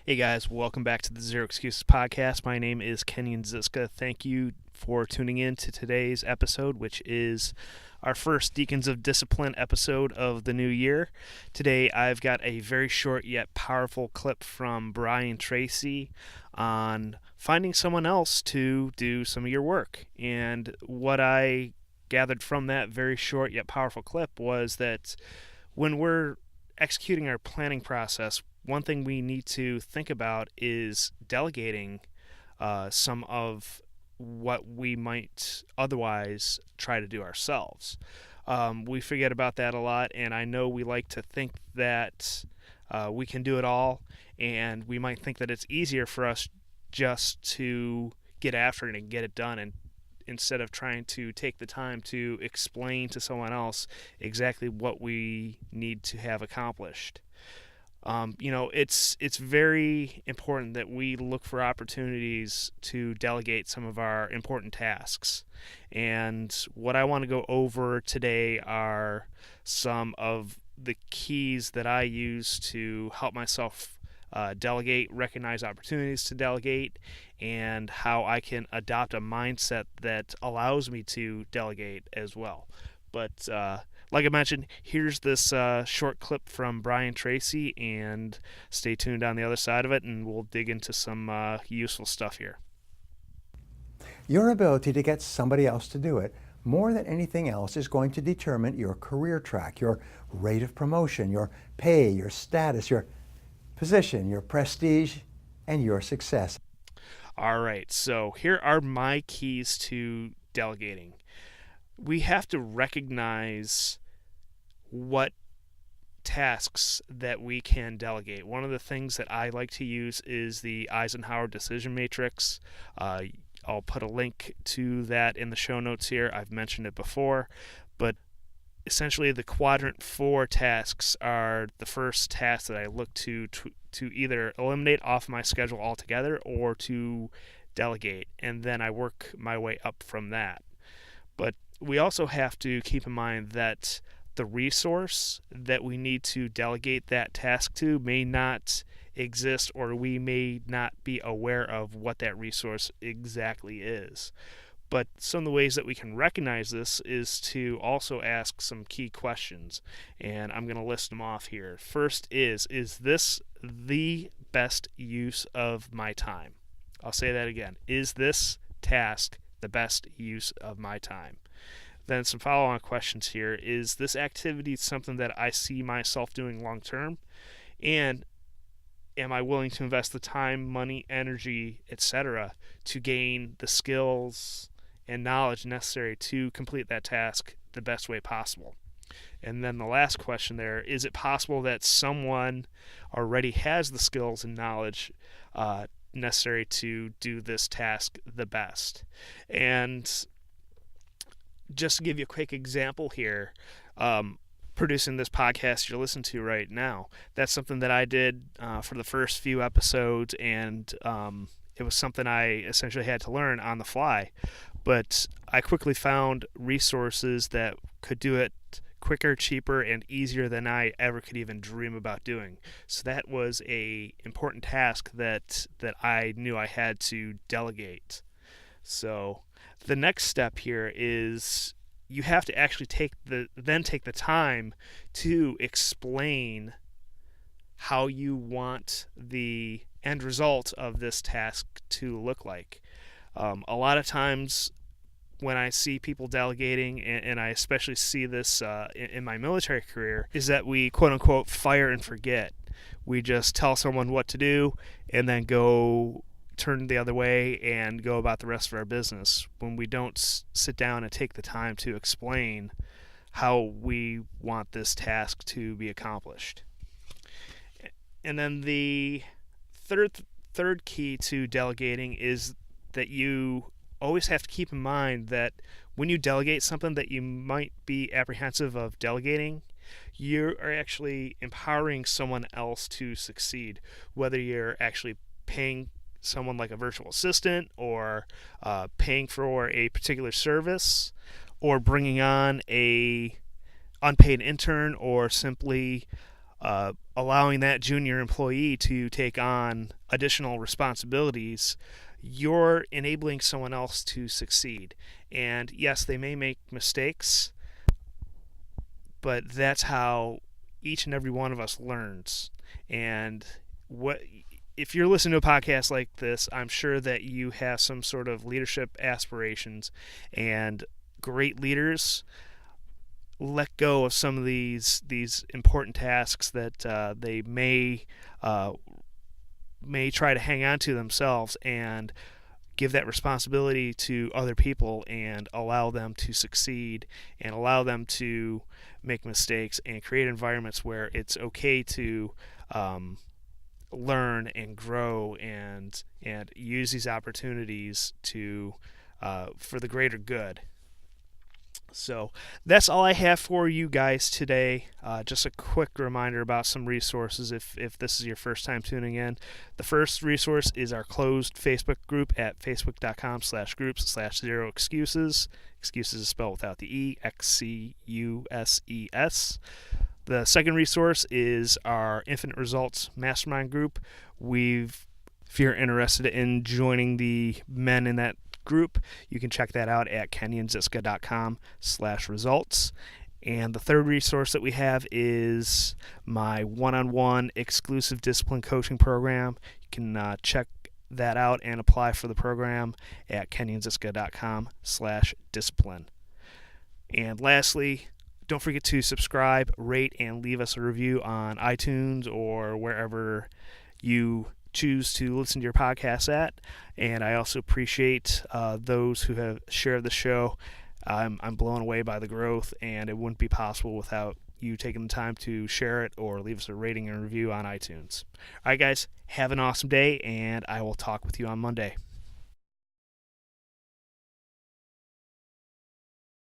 Hey guys, welcome back to the Zero Excuses Podcast. My name is Kenyon Ziska. Thank you for tuning in to today's episode, which is our first Deacons of Discipline episode of the new year. Today I've got a very short yet powerful clip from Brian Tracy on finding someone else to do some of your work. And what I gathered from that very short yet powerful clip was that when we're executing our planning process, one thing we need to think about is delegating some of what we might otherwise try to do ourselves. We forget about that a lot, and I know we like to think that we can do it all, and we might think that it's easier for us just to get after it and get it done, and instead of trying to take the time to explain to someone else exactly what we need to have accomplished. It's very important that we look for opportunities to delegate some of our important tasks. And what I want to go over today are some of the keys that I use to help myself delegate, recognize opportunities to delegate, and how I can adopt a mindset that allows me to delegate as well. But like I mentioned, here's this short clip from Brian Tracy, and stay tuned on the other side of it, and we'll dig into some useful stuff here. Your ability to get somebody else to do it, more than anything else, is going to determine your career track, your rate of promotion, your pay, your status, your position, your prestige, and your success. All right, so here are my keys to delegating. We have to recognize what tasks that we can delegate. One of the things that I like to use is the Eisenhower Decision Matrix. I'll put a link to that in the show notes here. I've mentioned it before, but essentially the quadrant 4 tasks are the first tasks that I look to either eliminate off my schedule altogether or to delegate, and then I work my way up from that. But we also have to keep in mind that the resource that we need to delegate that task to may not exist, or we may not be aware of what that resource exactly is. But some of the ways that we can recognize this is to also ask some key questions, and I'm going to list them off here. First is this the best use of my time? I'll say that again. Is this task the best use of my time? Then some follow-on questions here. Is this activity something that I see myself doing long term? And am I willing to invest the time, money, energy, etc. to gain the skills and knowledge necessary to complete that task the best way possible? And then the last question there, is it possible that someone already has the skills and knowledge necessary to do this task the best? And just to give you a quick example here, producing this podcast you're listening to right now, that's something that I did for the first few episodes, and it was something I essentially had to learn on the fly. But I quickly found resources that could do it quicker, cheaper, and easier than I ever could even dream about doing. So that was a important task that I knew I had to delegate. So the next step here is you have to actually take the time to explain how you want the end result of this task to look like. A lot of times when I see people delegating, and I especially see this in my military career, is that we quote unquote fire and forget. We just tell someone what to do and then go turn the other way and go about the rest of our business, when we don't sit down and take the time to explain how we want this task to be accomplished. And then the third key to delegating is that you always have to keep in mind that when you delegate something that you might be apprehensive of delegating, you are actually empowering someone else to succeed, whether you're actually paying someone like a virtual assistant, or paying for a particular service, or bringing on a unpaid intern, or simply allowing that junior employee to take on additional responsibilities, you're enabling someone else to succeed. And yes, they may make mistakes, but that's how each and every one of us learns. And what if you're listening to a podcast like this, I'm sure that you have some sort of leadership aspirations, and great leaders let go of some of these important tasks that they may try to hang on to themselves, and give that responsibility to other people and allow them to succeed and allow them to make mistakes and create environments where it's okay to learn and grow and use these opportunities to for the greater good. So that's all I have for you guys today. Just a quick reminder about some resources if this is your first time tuning in. The first resource is our closed Facebook group at facebook.com/groups/0excuses. Excuses is spelled without the E, XCUSES. The second resource is our Infinite Results Mastermind group. If you're interested in joining the men in that group, you can check that out at kennyandziska.com/results. And the third resource that we have is my one-on-one exclusive discipline coaching program. You can check that out and apply for the program at kennyandziska.com/discipline. And lastly, don't forget to subscribe, rate, and leave us a review on iTunes or wherever you choose to listen to your podcast at. And I also appreciate those who have shared the show. I'm blown away by the growth, and it wouldn't be possible without you taking the time to share it or leave us a rating and review on iTunes. All right, guys, have an awesome day, and I will talk with you on Monday.